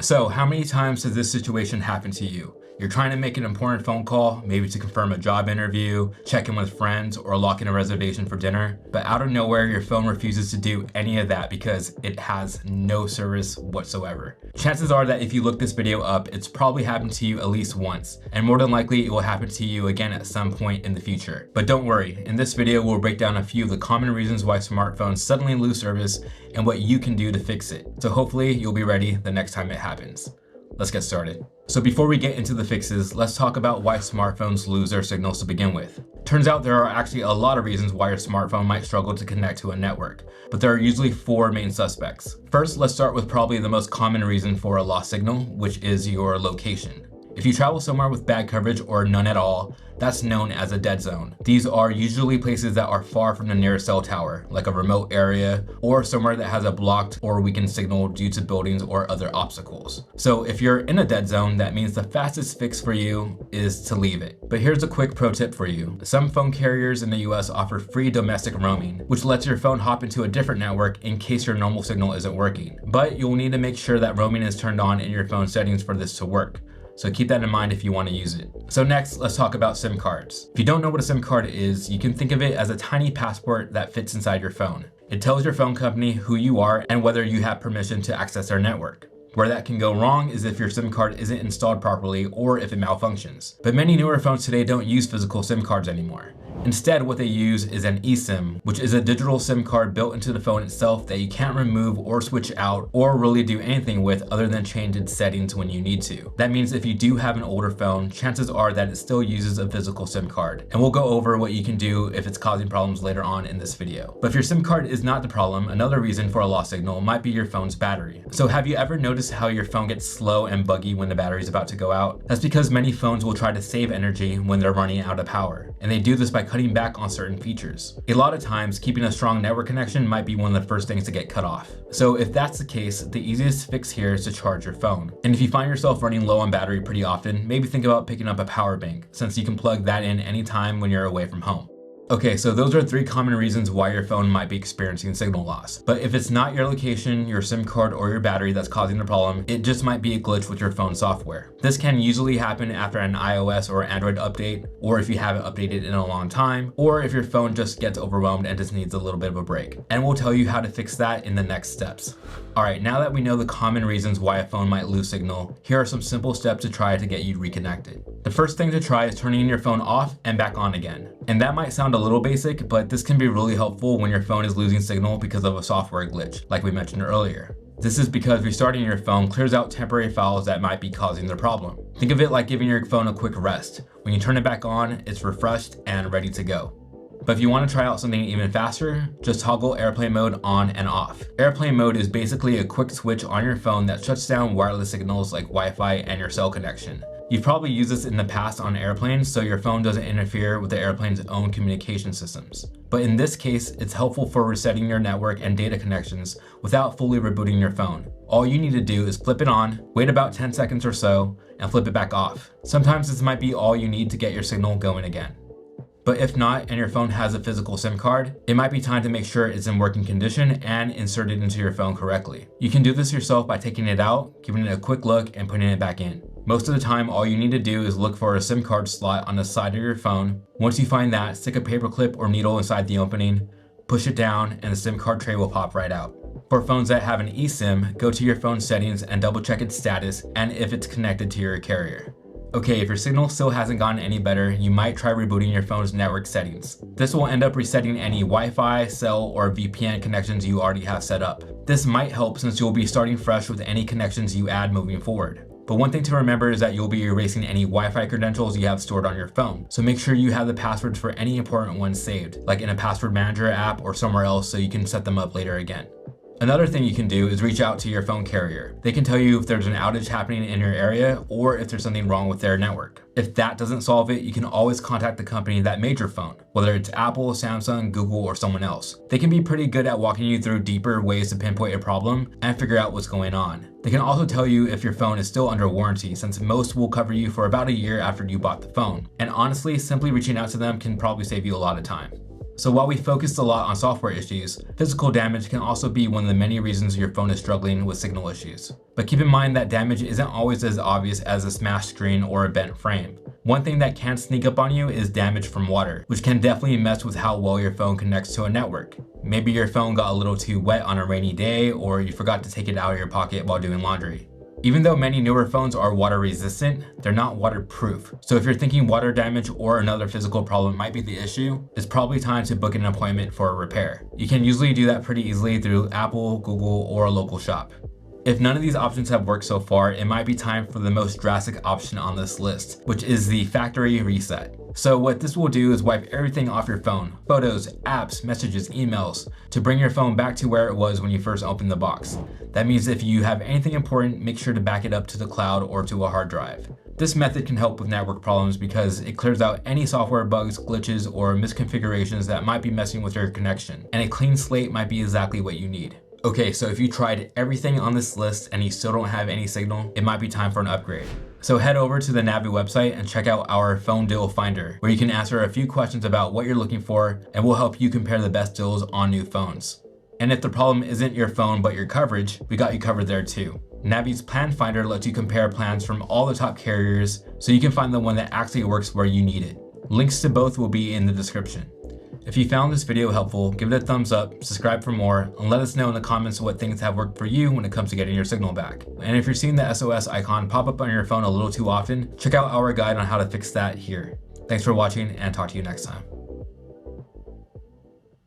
So how many times has this situation happened to you? You're trying to make an important phone call, maybe to confirm a job interview, check in with friends, or lock in a reservation for dinner, but out of nowhere, your phone refuses to do any of that because it has no service whatsoever. Chances are that if you look this video up, it's probably happened to you at least once, and more than likely it will happen to you again at some point in the future. But don't worry, in this video, we'll break down a few of the common reasons why smartphones suddenly lose service and what you can do to fix it. So hopefully you'll be ready the next time it happens. Let's get started. So before we get into the fixes, let's talk about why smartphones lose their signals to begin with. Turns out there are actually a lot of reasons why your smartphone might struggle to connect to a network, but there are usually four main suspects. First, let's start with probably the most common reason for a lost signal, which is your location. If you travel somewhere with bad coverage or none at all, that's known as a dead zone. These are usually places that are far from the nearest cell tower, like a remote area, or somewhere that has a blocked or weakened signal due to buildings or other obstacles. So if you're in a dead zone, that means the fastest fix for you is to leave it. But here's a quick pro tip for you. Some phone carriers in the US offer free domestic roaming, which lets your phone hop into a different network in case your normal signal isn't working. But you'll need to make sure that roaming is turned on in your phone settings for this to work. So keep that in mind if you want to use it. So next, let's talk about SIM cards. If you don't know what a SIM card is, you can think of it as a tiny passport that fits inside your phone. It tells your phone company who you are and whether you have permission to access their network. Where that can go wrong is if your SIM card isn't installed properly or if it malfunctions. But many newer phones today don't use physical SIM cards anymore. Instead, what they use is an eSIM, which is a digital SIM card built into the phone itself that you can't remove or switch out or really do anything with other than change its settings when you need to. That means if you do have an older phone, chances are that it still uses a physical SIM card. And we'll go over what you can do if it's causing problems later on in this video. But if your SIM card is not the problem, another reason for a lost signal might be your phone's battery. So have you ever noticed how your phone gets slow and buggy when the battery is about to go out? That's because many phones will try to save energy when they're running out of power. And they do this by cutting back on certain features. A lot of times, keeping a strong network connection might be one of the first things to get cut off. So if that's the case, the easiest fix here is to charge your phone. And if you find yourself running low on battery pretty often, maybe think about picking up a power bank, since you can plug that in anytime when you're away from home. Okay, so those are three common reasons why your phone might be experiencing signal loss. But if it's not your location, your SIM card, or your battery that's causing the problem, it just might be a glitch with your phone software. This can usually happen after an iOS or Android update, or if you haven't updated in a long time, or if your phone just gets overwhelmed and just needs a little bit of a break. And we'll tell you how to fix that in the next steps. All right, now that we know the common reasons why a phone might lose signal, here are some simple steps to try to get you reconnected. The first thing to try is turning your phone off and back on again. And that might sound a little basic, but this can be really helpful when your phone is losing signal because of a software glitch, like we mentioned earlier. This is because restarting your phone clears out temporary files that might be causing the problem. Think of it like giving your phone a quick rest. When you turn it back on, it's refreshed and ready to go. But if you want to try out something even faster, just toggle airplane mode on and off. Airplane mode is basically a quick switch on your phone that shuts down wireless signals like Wi-Fi and your cell connection. You've probably used this in the past on airplanes so your phone doesn't interfere with the airplane's own communication systems. But in this case, it's helpful for resetting your network and data connections without fully rebooting your phone. All you need to do is flip it on, wait about 10 seconds or so, and flip it back off. Sometimes this might be all you need to get your signal going again. But if not, and your phone has a physical SIM card, it might be time to make sure it's in working condition and insert it into your phone correctly. You can do this yourself by taking it out, giving it a quick look, and putting it back in. Most of the time, all you need to do is look for a SIM card slot on the side of your phone. Once you find that, stick a paper clip or needle inside the opening, push it down, and the SIM card tray will pop right out. For phones that have an eSIM, go to your phone settings and double check its status and if it's connected to your carrier. Okay, if your signal still hasn't gotten any better, you might try rebooting your phone's network settings. This will end up resetting any Wi-Fi, cell, or VPN connections you already have set up. This might help since you'll be starting fresh with any connections you add moving forward. But one thing to remember is that you'll be erasing any Wi-Fi credentials you have stored on your phone. So make sure you have the passwords for any important ones saved, like in a password manager app or somewhere else so you can set them up later again. Another thing you can do is reach out to your phone carrier. They can tell you if there's an outage happening in your area or if there's something wrong with their network. If that doesn't solve it, you can always contact the company that made your phone, whether it's Apple, Samsung, Google, or someone else. They can be pretty good at walking you through deeper ways to pinpoint a problem and figure out what's going on. They can also tell you if your phone is still under warranty, since most will cover you for about a year after you bought the phone. And honestly, simply reaching out to them can probably save you a lot of time. So while we focused a lot on software issues, physical damage can also be one of the many reasons your phone is struggling with signal issues. But keep in mind that damage isn't always as obvious as a smashed screen or a bent frame. One thing that can sneak up on you is damage from water, which can definitely mess with how well your phone connects to a network. Maybe your phone got a little too wet on a rainy day, or you forgot to take it out of your pocket while doing laundry. Even though many newer phones are water resistant, they're not waterproof. So if you're thinking water damage or another physical problem might be the issue, it's probably time to book an appointment for a repair. You can usually do that pretty easily through Apple, Google, or a local shop. If none of these options have worked so far, it might be time for the most drastic option on this list, which is the factory reset. So what this will do is wipe everything off your phone, photos, apps, messages, emails, to bring your phone back to where it was when you first opened the box. That means if you have anything important, make sure to back it up to the cloud or to a hard drive. This method can help with network problems because it clears out any software bugs, glitches, or misconfigurations that might be messing with your connection, and a clean slate might be exactly what you need. Okay, so if you tried everything on this list and you still don't have any signal, it might be time for an upgrade. So head over to the Navi website and check out our phone deal finder, where you can answer a few questions about what you're looking for, and we'll help you compare the best deals on new phones. And if the problem isn't your phone but your coverage, we got you covered there too. Navi's Plan Finder lets you compare plans from all the top carriers, so you can find the one that actually works where you need it. Links to both will be in the description. If you found this video helpful, give it a thumbs up, subscribe for more, and let us know in the comments what things have worked for you when it comes to getting your signal back. And if you're seeing the SOS icon pop up on your phone a little too often, check out our guide on how to fix that here. Thanks for watching, and talk to you next time.